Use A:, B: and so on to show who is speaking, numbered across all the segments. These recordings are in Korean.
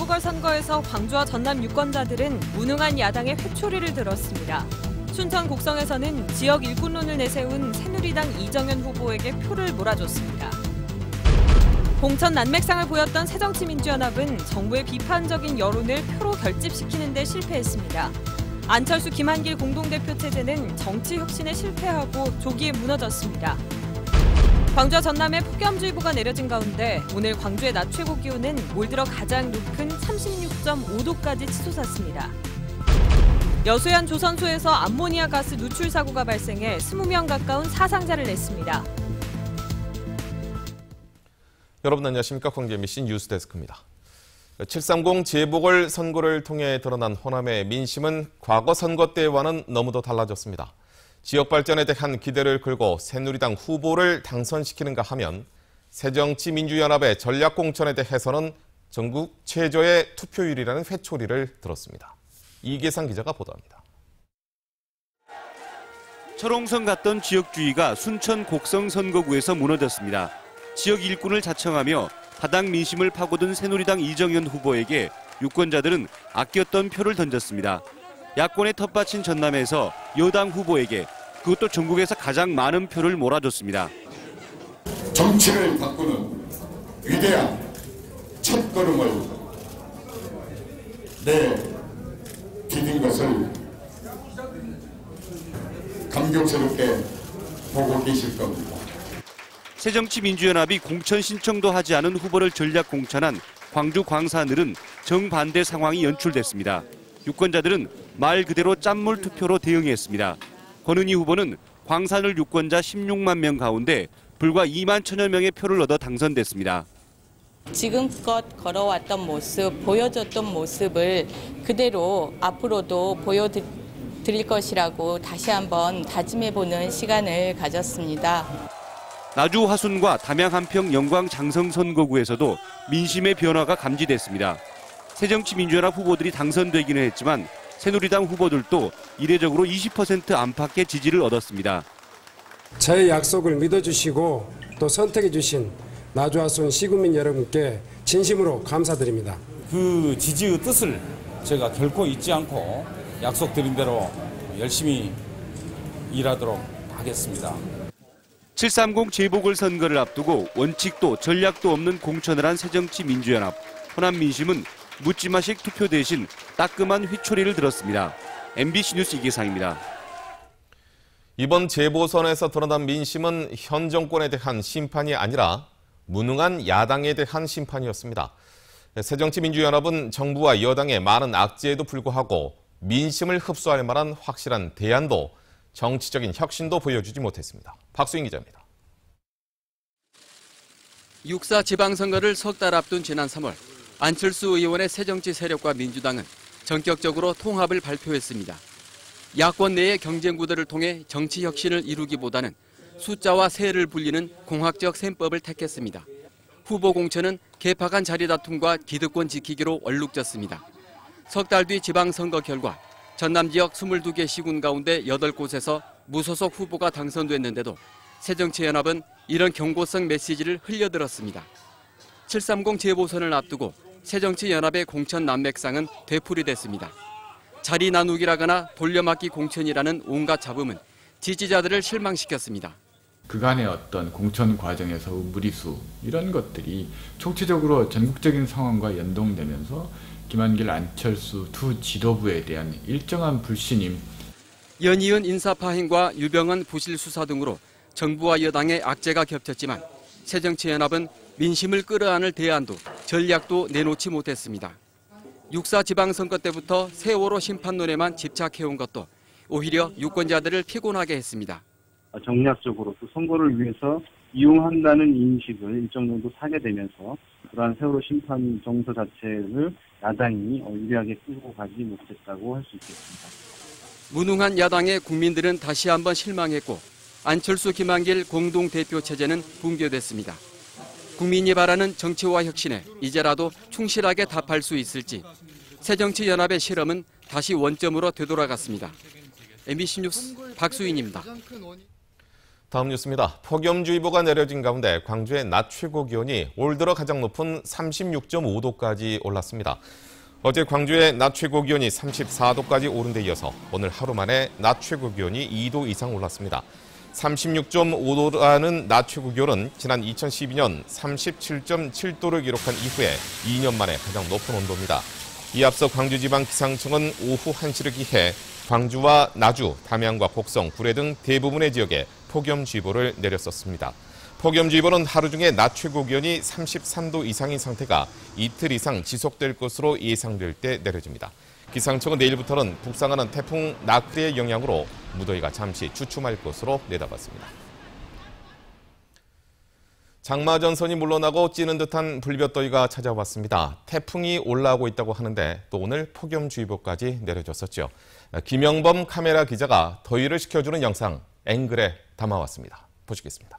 A: 재보궐선거에서 광주와 전남 유권자들은 무능한 야당의 회초리를 들었습니다. 춘천 곡성에서는 지역 일꾼론을 내세운 새누리당 이정현 후보에게 표를 몰아줬습니다. 공천 난맥상을 보였던 새정치민주연합은 정부의 비판적인 여론을 표로 결집시키는 데 실패했습니다. 안철수 김한길 공동대표 체제는 정치 혁신에 실패하고 조기에 무너졌습니다. 광주와 전남에 폭염주의보가 내려진 가운데 오늘 광주의 낮 최고 기온은 올 들어 가장 높은 36.5도까지 치솟았습니다. 여수의 한 조선소에서 암모니아 가스 누출 사고가 발생해 20명 가까운 사상자를 냈습니다.
B: 여러분 안녕하십니까? 광주 MBC 뉴스데스크입니다. 730 재보궐선거를 통해 드러난 호남의 민심은 과거 선거 때와는 너무도 달라졌습니다. 지역 발전에 대한 기대를 걸고 새누리당 후보를 당선시키는가 하면 새정치민주연합의 전략공천에 대해서는 전국 최저의 투표율이라는 회초리를 들었습니다. 이계상 기자가 보도합니다.
C: 철옹성 같던 지역주의가 순천 곡성 선거구에서 무너졌습니다. 지역 일꾼을 자청하며 바닥 민심을 파고든 새누리당 이정현 후보에게 유권자들은 아꼈던 표를 던졌습니다. 야권의 텃밭인 전남에서 여당 후보에게 그것도 전국에서 가장 많은 표를 몰아줬습니다.
D: 정치를 바꾸는 위대한 첫걸음을 디딘 것을 감격스럽게 보고 계실 겁니다.
C: 새정치민주연합이 공천 신청도 하지 않은 후보를 전략 공천한 광주 광산을은 정반대 상황이 연출됐습니다. 유권자들은 말 그대로 짠물 투표로 대응했습니다. 권은희 후보는 광산을 유권자 16만 명 가운데 불과 2만 1천여 명의 표를 얻어 당선됐습니다.
E: 지금껏 걸어왔던 모습, 보여줬던 모습을 그대로 앞으로도 보여드릴 것이라고 다시 한번 다짐해보는 시간을 가졌습니다.
C: 나주 화순과 담양 한평 영광 장성 선거구에서도 민심의 변화가 감지됐습니다. 새정치민주연합 후보들이 당선되기는 했지만 새누리당 후보들도 이례적으로 20% 안팎의 지지를 얻었습니다.
F: 저의 약속을 믿어주시고 또 선택해주신 나주 화순 시군민 여러분께 진심으로 감사드립니다.
G: 그 지지의 뜻을 제가 결코 잊지 않고 약속드린 대로 열심히 일하도록 하겠습니다.
C: 730 재보궐선거를 앞두고 원칙도 전략도 없는 공천을 한 새정치민주연합. 호남 민심은 묻지마식 투표 대신 따끔한 휘초리를 들었습니다. MBC 뉴스 이계상입니다.
B: 이번 재보선에서 드러난 민심은 현 정권에 대한 심판이 아니라 무능한 야당에 대한 심판이었습니다. 새정치민주연합은 정부와 여당의 많은 악재에도 불구하고 민심을 흡수할 만한 확실한 대안도 정치적인 혁신도 보여주지 못했습니다. 박수인 기자입니다.
H: 6.4 지방선거를 석 달 앞둔 지난 3월 안철수 의원의 새정치 세력과 민주당은 전격적으로 통합을 발표했습니다. 야권 내의 경쟁 구도를 통해 정치 혁신을 이루기보다는 숫자와 세를 불리는 공학적 셈법을 택했습니다. 후보 공천은 개파간 자리 다툼과 기득권 지키기로 얼룩졌습니다. 석 달 뒤 지방선거 결과 전남 지역 22개 시군 가운데 8곳에서 무소속 후보가 당선됐는데도 새정치연합은 이런 경고성 메시지를 흘려들었습니다. 730 재보선을 앞두고 새정치연합의 공천 난맥상은 되풀이됐습니다. 자리 나누기라거나 돌려막기 공천이라는 온갖 잡음은 지지자들을 실망시켰습니다.
I: 그간의 어떤 공천 과정에서 무리수 이런 것들이 총체적으로 전국적인 상황과 연동되면서 김한길, 안철수 두 지도부에 대한 일정한 불신임.
H: 연이은 인사파행과 유병헌 부실 수사 등으로 정부와 여당의 악재가 겹쳤지만 새정치연합은 민심을 끌어안을 대안도 전략도 내놓지 못했습니다. 6.4 지방선거 때부터 세월호 심판론에만 집착해온 것도 오히려 유권자들을 피곤하게 했습니다.
J: 정략적으로 또 선거를 위해서 이용한다는 인식을 일정 정도 사게 되면서 그러한 세월호 심판 정서 자체를 야당이 유리하게 끌고 가지 못했다고 할 수 있겠습니다.
H: 무능한 야당에 국민들은 다시 한번 실망했고 안철수 김한길 공동대표 체제는 붕괴됐습니다. 국민이 바라는 정치와 혁신에 이제라도 충실하게 답할 수 있을지 새정치연합의 실험은 다시 원점으로 되돌아갔습니다. MBC 뉴스 박수인입니다.
B: 다음 뉴스입니다. 폭염주의보가 내려진 가운데 광주의 낮 최고 기온이 올 들어 가장 높은 36.5도까지 올랐습니다. 어제 광주의 낮 최고 기온이 34도까지 오른 데 이어서 오늘 하루 만에 낮 최고 기온이 2도 이상 올랐습니다. 36.5도라는 낮 최고 기온은 지난 2012년 37.7도를 기록한 이후에 2년 만에 가장 높은 온도입니다. 이에 앞서 광주지방기상청은 오후 1시를 기해 광주와 나주, 담양과 곡성, 구례 등 대부분의 지역에 폭염주의보를 내렸었습니다. 폭염주의보는 하루 중에 낮 최고 기온이 33도 이상인 상태가 이틀 이상 지속될 것으로 예상될 때 내려집니다. 기상청은 내일부터는 북상하는 태풍 나크리의 영향으로 무더위가 잠시 주춤할 것으로 내다봤습니다. 장마 전선이 물러나고 찌는 듯한 불볕더위가 찾아왔습니다. 태풍이 올라오고 있다고 하는데 또 오늘 폭염주의보까지 내려졌었죠. 김영범 카메라 기자가 더위를 식혀주는 영상 앵글에 담아왔습니다. 보시겠습니다.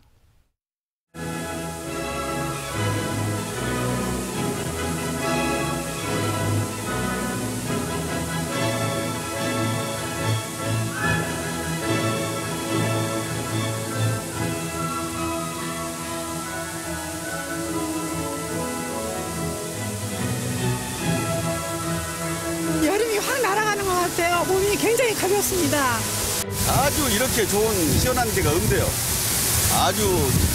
K: 여름이 확 날아가는 것 같아요. 몸이 굉장히 가볍습니다.
L: 아주 이렇게 좋은 시원한 데가 없대요. 아주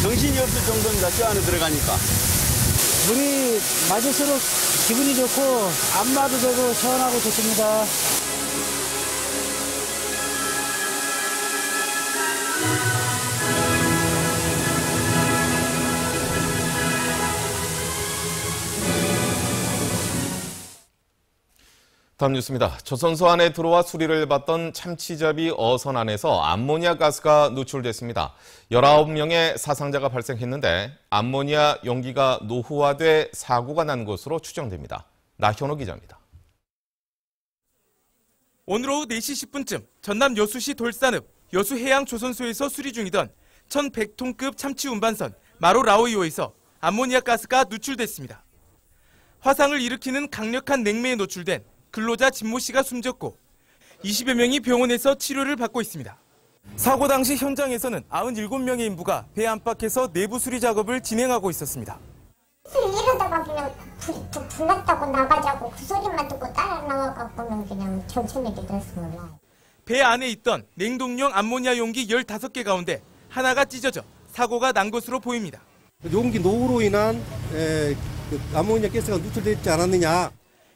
L: 정신이 없을 정도입니다. 저 안에 들어가니까.
M: 물이 맞을수록 기분이 좋고 안마도 되고 시원하고 좋습니다.
B: 다음 뉴스입니다. 조선소 안에 들어와 수리를 받던 참치잡이 어선 안에서 암모니아 가스가 누출됐습니다. 19명의 사상자가 발생했는데 암모니아 용기가 노후화돼 사고가 난 것으로 추정됩니다. 나현호 기자입니다.
N: 오늘 오후 4시 10분쯤 전남 여수시 돌산읍 여수해양조선소에서 수리 중이던 1100톤급 참치 운반선 마로 라오이호에서 암모니아 가스가 누출됐습니다. 화상을 일으키는 강력한 냉매에 노출된 근로자 진모 씨가 숨졌고 20여 명이 병원에서 치료를 받고 있습니다. 사고 당시 현장에서는 97명의 인부가 배 안팎에서 내부 수리 작업을 진행하고 있었습니다.
O: 이러다가 그냥 불 났다고 나가자고 그 소리만 듣고 따라 나와갖고는 그냥 천천히 됐습니다.
N: 배 안에 있던 냉동용 암모니아 용기 15개 가운데 하나가 찢어져 사고가 난 것으로 보입니다.
P: 용기 노후로 인한 암모니아 가스가 누출되지 않았느냐.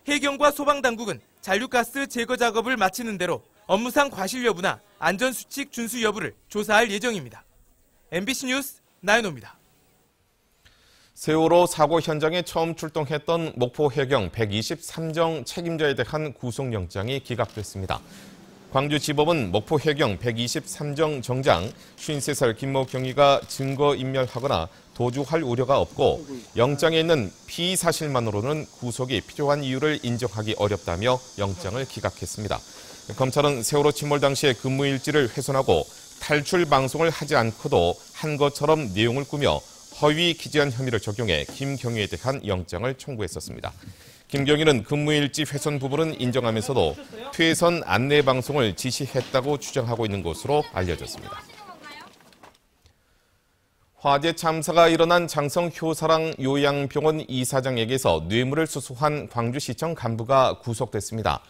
N: 해경과 소방당국은 잔류가스 제거 작업을 마치는 대로 업무상 과실 여부나 안전수칙 준수 여부를 조사할 예정입니다. MBC 뉴스 나연호입니다.
B: 세월호 사고 현장에 처음 출동했던 목포 해경 123정 책임자에 대한 구속영장이 기각됐습니다. 광주지법은 목포 해경 123정 정장 53살 김모 경위가 증거인멸하거나 도주할 우려가 없고 영장에 있는 피의 사실만으로는 구속이 필요한 이유를 인정하기 어렵다며 영장을 기각했습니다. 검찰은 세월호 침몰 당시의 근무일지를 훼손하고 탈출 방송을 하지 않고도 한 것처럼 내용을 꾸며 허위 기재한 혐의를 적용해 김경희에 대한 영장을 청구했었습니다. 김경희는 근무일지 훼손 부분은 인정하면서도 퇴선 안내 방송을 지시했다고 주장하고 있는 것으로 알려졌습니다. 화재 참사가 일어난 장성 효사랑 요양병원 이사장에게서 뇌물을 수수한 광주시청 간부가 구속됐습니다.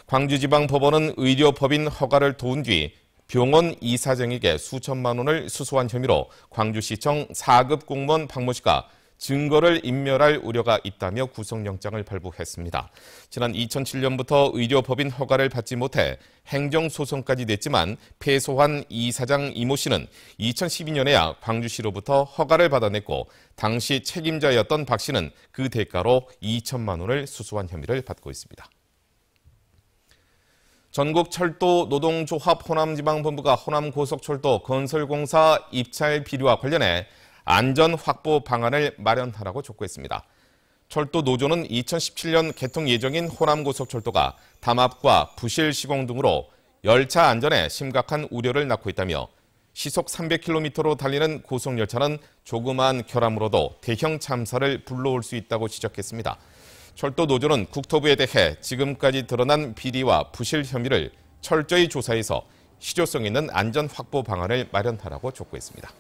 B: 광주지방법원은 의료법인 허가를 도운 뒤 병원 이사장에게 수천만 원을 수수한 혐의로 광주시청 4급 공무원 박모 씨가 증거를 인멸할 우려가 있다며 구속영장을 발부했습니다. 지난 2007년부터 의료법인 허가를 받지 못해 행정소송까지 냈지만 패소한 이사장 이모 씨는 2012년에야 광주시로부터 허가를 받아냈고 당시 책임자였던 박 씨는 그 대가로 2천만 원을 수수한 혐의를 받고 있습니다. 전국철도노동조합 호남지방본부가 호남고속철도 건설공사 입찰 비리와 관련해 안전 확보 방안을 마련하라고 촉구했습니다. 철도 노조는 2017년 개통 예정인 호남고속철도가 담합과 부실 시공 등으로 열차 안전에 심각한 우려를 낳고 있다며 시속 300km로 달리는 고속열차는 조그마한 결함으로도 대형 참사를 불러올 수 있다고 지적했습니다. 철도 노조는 국토부에 대해 지금까지 드러난 비리와 부실 혐의를 철저히 조사해서 실효성 있는 안전 확보 방안을 마련하라고 촉구했습니다.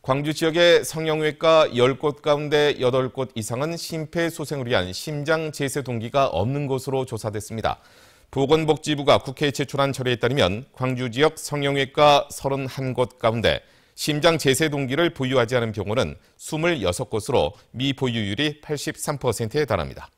B: 광주 지역의 성형외과 10곳 가운데 8곳 이상은 심폐소생을 위한 심장 제세 동기가 없는 것으로 조사됐습니다. 보건복지부가 국회에 제출한 자료에 따르면 광주 지역 성형외과 31곳 가운데 심장 제세 동기를 보유하지 않은 병원은 26곳으로 미보유율이 83%에 달합니다.